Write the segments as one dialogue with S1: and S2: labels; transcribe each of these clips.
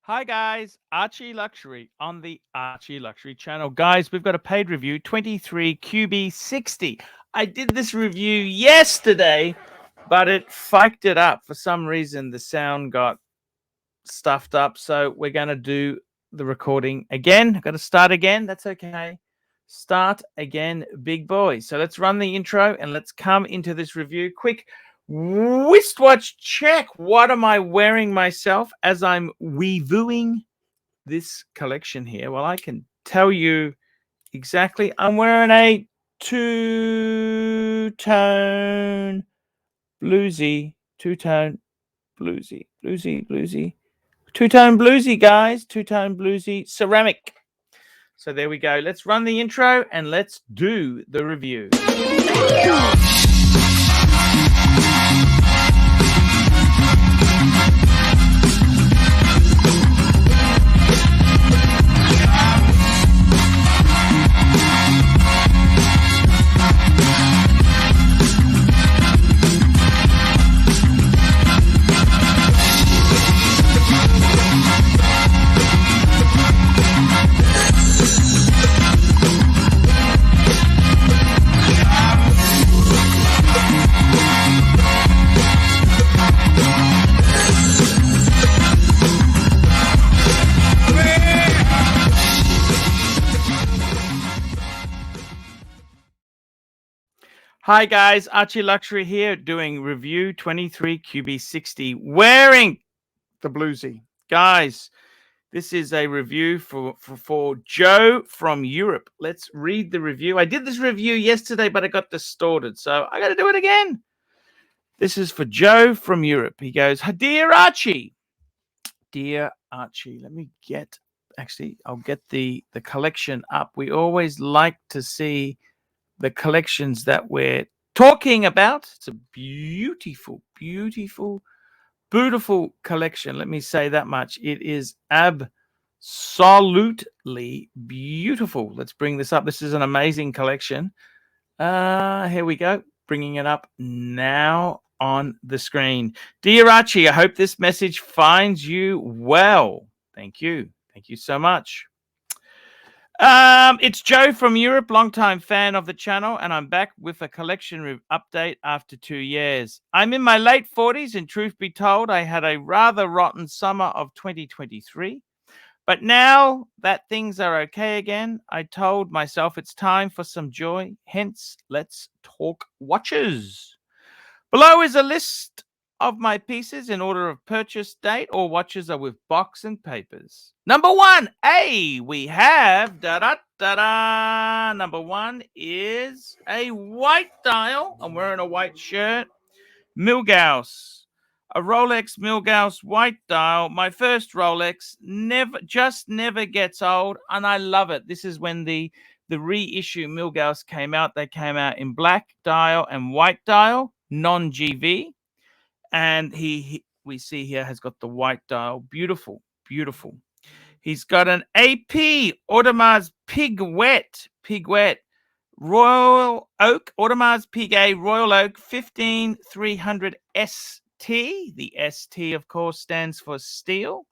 S1: Hi guys, Archie Luxury on the Archie Luxury channel. Guys, we've got a paid review, 23QB60. I did this review yesterday, but it fucked it up. For some reason, the sound got stuffed up, so we're going to do the recording again. Got to start again. That's okay. Start again, big boy. So let's run the intro and let's come into this review. Quick wristwatch check. What am I wearing myself as I'm reviewing this collection here? Well, I can tell you exactly. I'm wearing a two-tone bluesy, two-tone bluesy, two-tone bluesy, guys, two-tone bluesy ceramic. So there we go. Let's run the intro and let's do the review. Hi guys, Archie Luxury here doing review 23QB60 wearing the bluesy. Guys, this is a review for Joe from Europe. Let's read the review. I did this review yesterday, but it got distorted, so I got to do it again. This is for Joe from Europe. He goes, Dear Archie. Dear Archie, let me get, actually, I'll get the collection up. We always like to see the collections that we're talking about. It's a beautiful, beautiful, beautiful collection. Let me say that much. It is absolutely beautiful. Let's bring this up. This is an amazing collection. Here we go. Bringing it up now on the screen. Dear Archie, I hope this message finds you well. Thank you. Thank you so much. It's Joe from Europe, longtime fan of the channel, and I'm back with a collection update after 2 years. I'm in my late 40s, and truth be told, I had a rather rotten summer of 2023. But now that things are okay again, I told myself it's time for some joy. Hence, let's talk watches. Below is a list of my pieces in order of purchase date. All watches are with box and papers. Number 1, we have number 1 is a white dial. I'm wearing a white shirt. Milgauss, a Rolex Milgauss white dial. My first Rolex, never gets old, and I love it. This is when the reissue Milgauss came out. They came out in black dial and white dial, non-GV. And we see here has got the white dial. Beautiful, beautiful. He's got an AP Audemars Piguet Royal Oak, Audemars Piguet Royal Oak 15300 ST. The ST, of course, stands for steel.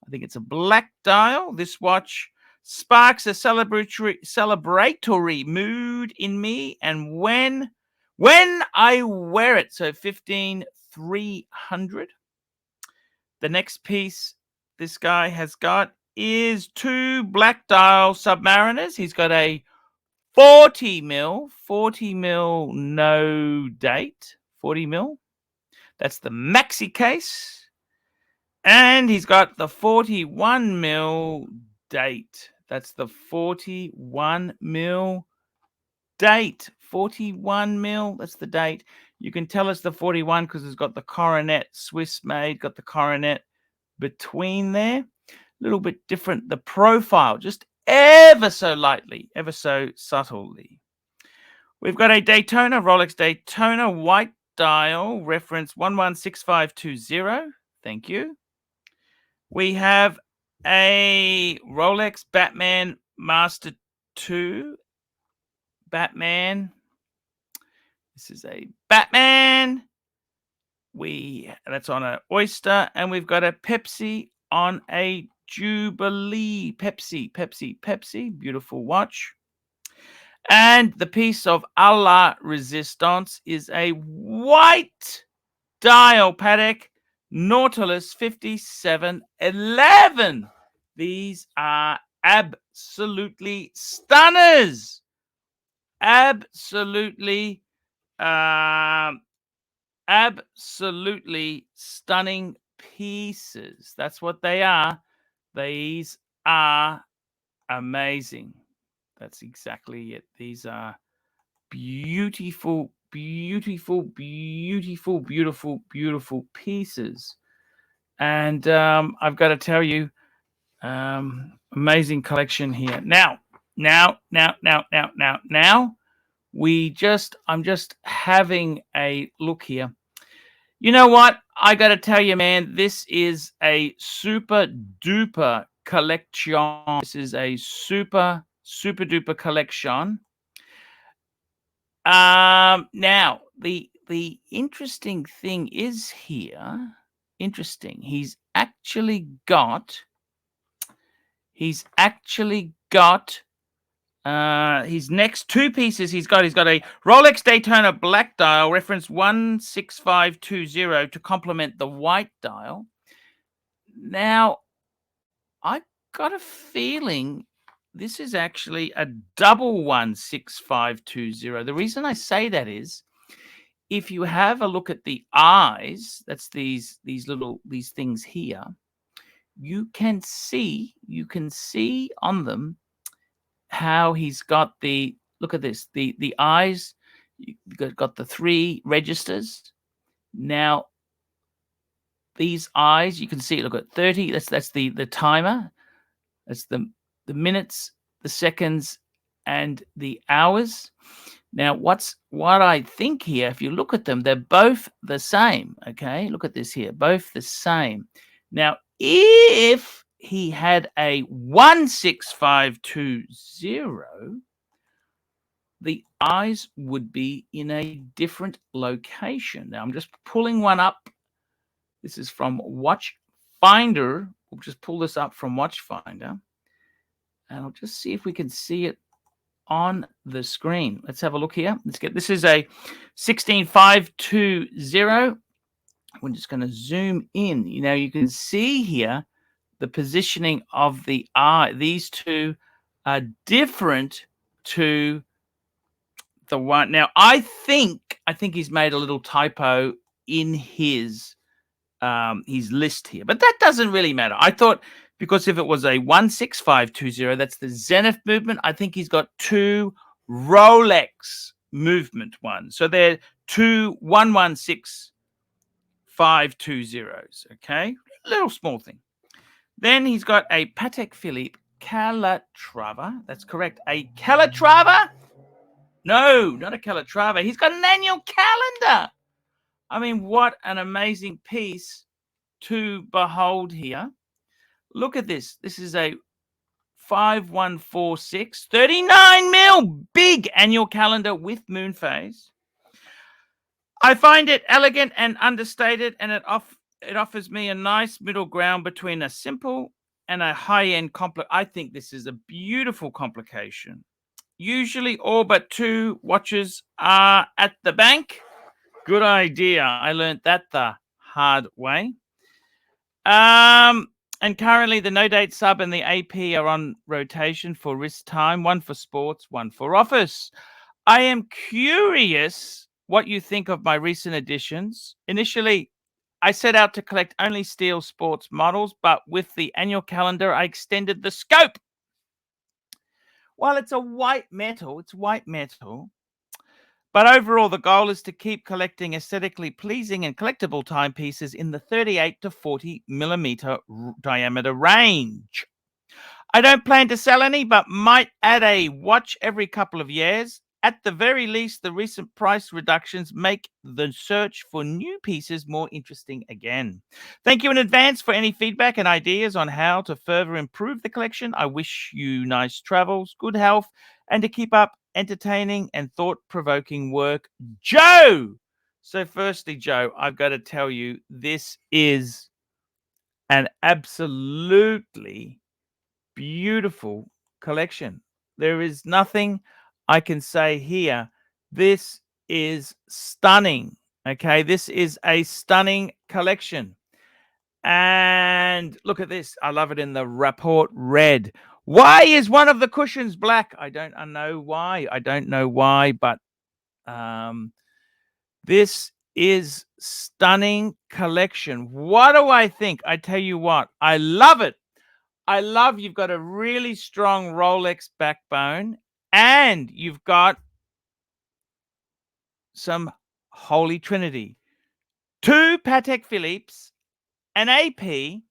S1: I think it's a black dial. This watch sparks a celebratory mood in me, and when I wear it, so 15300. The next piece this guy has got is 2 black dial Submariners. He's got a 40 mil no date, 40 mil. That's the maxi case. And he's got the 41 mil date. That's the 41 mil date. 41 mil, that's the date. You can tell it's the 41 because it's got the coronet, Swiss made, got the coronet between there. A little bit different. The profile, just ever so lightly, ever so subtly. We've got a Daytona, Rolex Daytona white dial, reference 116520. Thank you. We have a Rolex Batman Master 2. Batman. This is a Batman. That's on an Oyster, and we've got a Pepsi on a Jubilee Pepsi, beautiful watch. And the piece of a la Resistance is a white dial Patek Nautilus 5711. These are absolutely stunners. Absolutely, absolutely stunning pieces. That's what they are. These are amazing. That's exactly it. These are beautiful, beautiful, beautiful, beautiful, beautiful pieces. And I've got to tell you, amazing collection here. Now, I'm just having a look here. You know what? I got to tell you, man, this is a super duper collection. This is a super duper collection. Now the interesting thing is here. Interesting. He's actually got his next two pieces. He's got a Rolex Daytona black dial, reference 16520, to complement the white dial. Now, I got a feeling this is actually a double 16520. The reason I say that is, if you have a look at the eyes, that's these things here, you can see on them how he's got look at this, the eyes, you've got the three registers. Now, these eyes, you can see, look at 30, that's the timer. That's the minutes, the seconds, and the hours. Now, what I think here, if you look at them, they're both the same, okay? Look at this here, both the same. Now, if he had a 16520, the eyes would be in a different location. Now, I'm just pulling one up. This is from Watch Finder. We'll just pull this up from Watch Finder, and I'll just see if we can see it on the screen. Let's have a look here. This is a 16520. We're just going to zoom in. You know, you can see here the positioning of the eye. These two are different to the one. Now, I think he's made a little typo in his list here, but that doesn't really matter. I thought, because if it was a 16520, that's the Zenith movement. I think he's got two Rolex movement ones. So they're two 116-520s. Okay, little small thing. Then he's got a Patek Philippe Calatrava. That's correct. A Calatrava? No, not a Calatrava. He's got an annual calendar. I mean, what an amazing piece to behold here. Look at this. This is a 5146, 39 mil, big annual calendar with moon phase. I find it elegant and understated, and it offers me a nice middle ground between a simple and a high-end complex. I think this is a beautiful complication. Usually all but two watches are at the bank. Good idea. I learned that the hard way. And currently the No Date Sub and the AP are on rotation for wrist time, one for sports, one for office. I am curious what you think of my recent additions. Initially, I set out to collect only steel sports models, but with the annual calendar, I extended the scope. While it's white metal, but overall, the goal is to keep collecting aesthetically pleasing and collectible timepieces in the 38 to 40 millimeter diameter range. I don't plan to sell any, but might add a watch every couple of years. At the very least, the recent price reductions make the search for new pieces more interesting again. Thank you in advance for any feedback and ideas on how to further improve the collection. I wish you nice travels, good health, and to keep up entertaining and thought-provoking work, Joe. So firstly, Joe, I've got to tell you, this is an absolutely beautiful collection. There is nothing I can say here. This is stunning. Okay, this is a stunning collection. And look at this. I love it in the rapport red. Why is one of the cushions black? I don't know why. I don't know why, but this is stunning collection. What do I think? I tell you what, I love it. I love you've got a really strong Rolex backbone and you've got some Holy Trinity. 2 Patek Philippe's, an AP.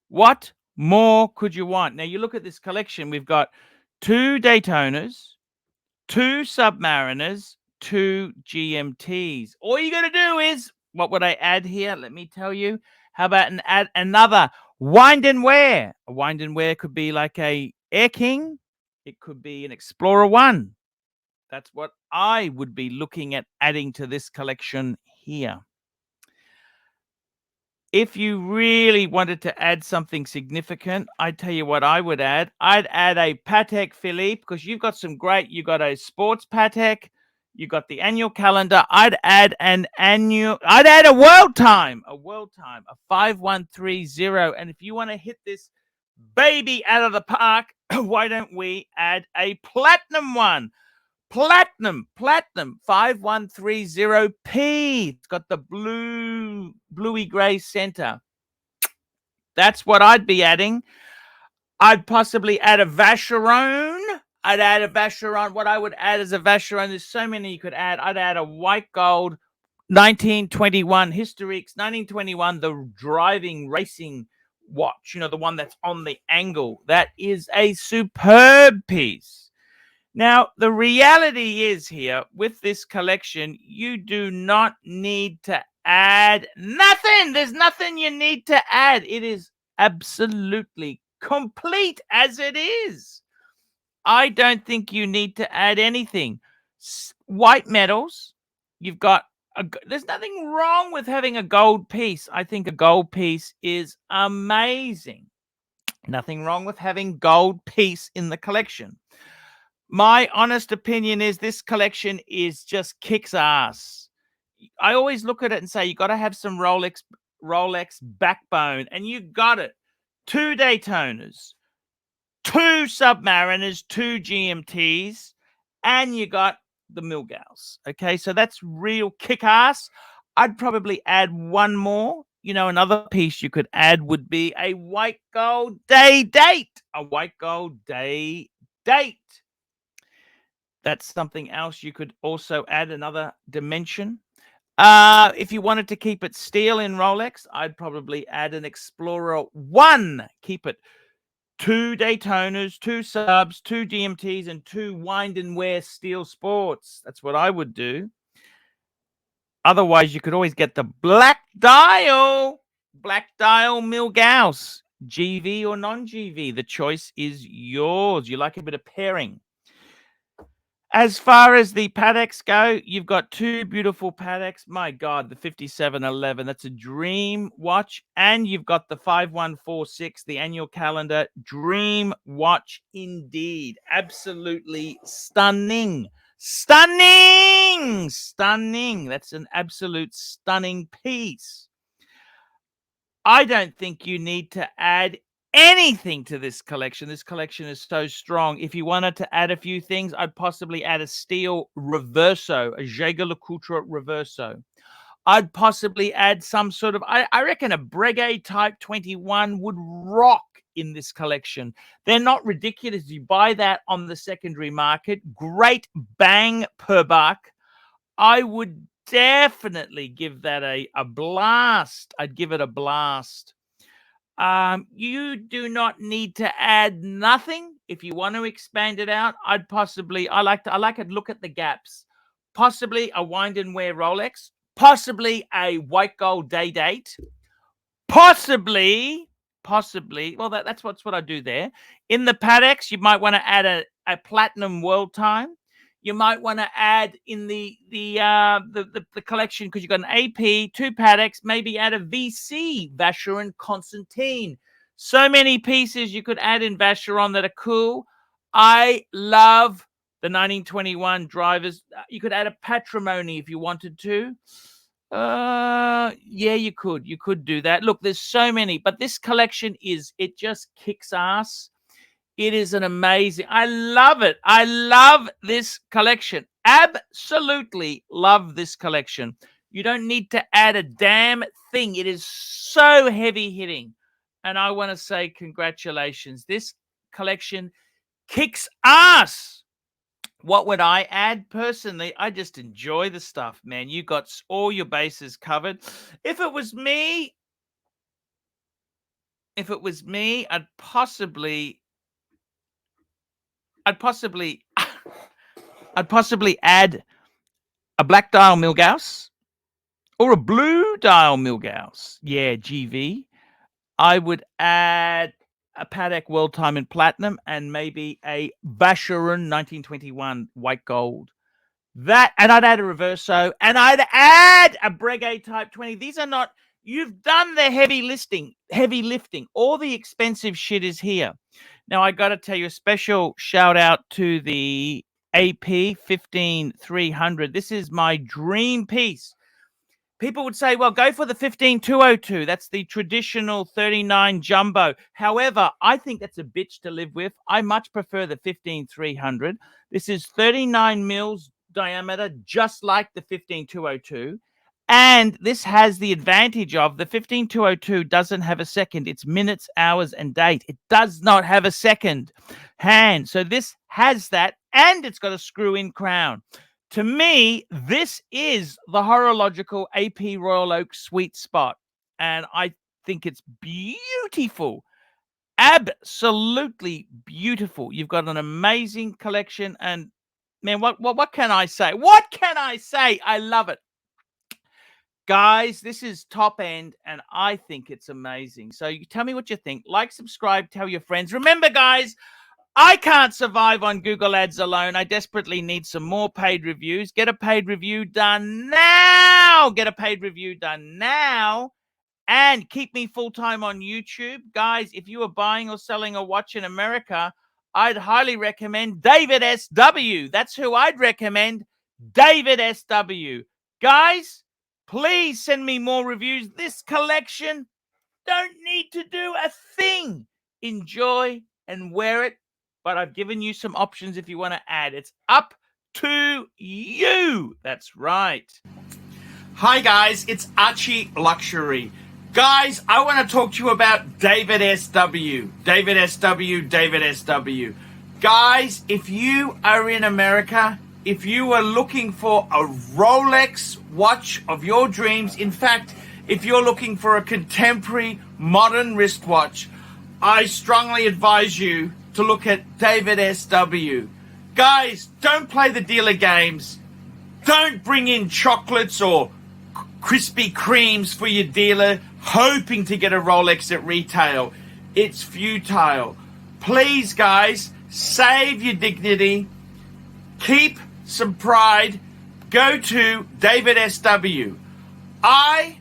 S1: What more could you want? Now you look at this collection. We've got 2 Daytonas, 2 Submariners, 2 GMTs. All you got to do is, what would I add here? Let me tell you. How about add another wind and wear? A wind and wear could be like a Air King. It could be an Explorer 1. That's what I would be looking at adding to this collection here. If you really wanted to add something significant, I'd tell you what I would add. I'd add a Patek Philippe because you've got some great, you got a sports Patek, you got the annual calendar. I'd add a world time, a 5130. And if you want to hit this baby out of the park, why don't we add a platinum one? Platinum 5130P. It's got the bluey gray center. That's what I'd be adding. I'd possibly add a Vacheron. I'd add a Vacheron. What I would add is a Vacheron. There's so many you could add. I'd add a white gold 1921 Historiques 1921, the driving racing watch, you know, the one that's on the angle. That is a superb piece. Now, the reality is here with this collection, you do not need to add nothing. There's nothing you need to add. It is absolutely complete as it is. I don't think you need to add anything. White metals, you've got, there's nothing wrong with having a gold piece. I think a gold piece is amazing. Nothing wrong with having gold piece in the collection. My honest opinion is this collection is just kicks ass. I always look at it and say, you got to have some Rolex backbone, and you got it. 2 Daytonas, 2 Submariners, 2 GMTs, and you got the Milgaus. Okay, so that's real kick ass. I'd probably add one more. You know, another piece you could add would be a white gold day date. A white gold day date. That's something else you could also add, another dimension. If you wanted to keep it steel in Rolex, I'd probably add an Explorer 1. Keep it 2 Daytonas, 2 subs, 2 GMTs, and 2 wind and wear steel sports. That's what I would do. Otherwise, you could always get the black dial Milgaus, GV or non-GV. The choice is yours. You like a bit of pairing. As far as the Pateks go, you've got 2 beautiful Pateks. My God, the 5711, that's a dream watch. And you've got the 5146, the annual calendar. Dream watch indeed. Absolutely stunning. Stunning! Stunning. That's an absolute stunning piece. I don't think you need to add anything to this collection. This collection is so strong. If you wanted to add a few things, I'd possibly add a steel reverso, a Jaeger-LeCoultre reverso. I'd possibly add some sort of, I reckon a Breguet Type 21 would rock in this collection. They're not ridiculous. You buy that on the secondary market. Great bang per buck. I would definitely give that a blast. I'd give it a blast. You do not need to add nothing. If you want to expand it out, I like to look at the gaps. Possibly a wind and wear Rolex, possibly a white gold day date, possibly, well, that's what I do there. In the Pateks, you might want to add a platinum world time. you might want to add in the collection, because you've got an AP, 2 Pateks, maybe add a VC, Vacheron Constantine. So many pieces you could add in Vacheron that are cool. I love the 1921 drivers. You could add a Patrimony if you wanted to. Yeah, you could do that. Look, there's so many, but this collection it just kicks ass. It is an amazing, I love it. I love this collection. Absolutely love this collection. You don't need to add a damn thing. It is so heavy hitting. And I want to say congratulations. This collection kicks ass. What would I add personally? I just enjoy the stuff, man. You got all your bases covered. If it was me, I'd possibly add a black dial Milgauss or a blue dial Milgauss. Yeah, GV. I would add a Patek World Time in Platinum and maybe a Vacheron 1921 white gold. That, and I'd add a Reverso, and I'd add a Breguet Type 20. These are not, you've done the heavy lifting. All the expensive shit is here. Now, I got to tell you a special shout out to the AP 15300. This is my dream piece. People would say, well, go for the 15202. That's the traditional 39 jumbo. However, I think that's a bitch to live with. I much prefer the 15300. This is 39 mils diameter, just like the 15202. And this has the advantage of the 15202 doesn't have a second. It's minutes, hours, and date. It does not have a second hand. So this has that, and it's got a screw-in crown. To me, this is the horological AP Royal Oak sweet spot, and I think it's beautiful. Absolutely beautiful. You've got an amazing collection, and man, what can I say? What can I say? I love it. Guys, this is top end, and I think it's amazing. So you tell me what you think. Like, subscribe, tell your friends. Remember, guys, I can't survive on Google Ads alone. I desperately need some more paid reviews. Get a paid review done now. Get a paid review done now. And keep me full-time on YouTube. Guys, if you are buying or selling a watch in America, I'd highly recommend DavidSW. That's who I'd recommend, DavidSW. Guys, please send me more reviews. This collection don't need to do a thing. Enjoy and wear it. But I've given you some options if you want to add. It's up to you. That's right. Hi, guys. It's ArchieLuxury. Guys, I want to talk to you about DavidSW. DavidSW. Guys, if you are in America, if you are looking for a Rolex watch of your dreams, in fact, if you're looking for a contemporary modern wristwatch, I strongly advise you to look at DavidSW. Guys, don't play the dealer games. Don't bring in chocolates or Krispy Kremes for your dealer hoping to get a Rolex at retail. It's futile. Please, guys, save your dignity. Keep some pride. Go to DavidSW. I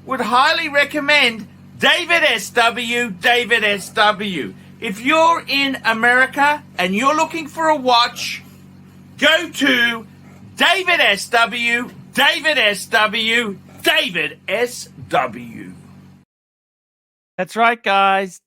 S1: would highly recommend DavidSW. If you're in America and you're looking for a watch, go to DavidSW. That's right, guys.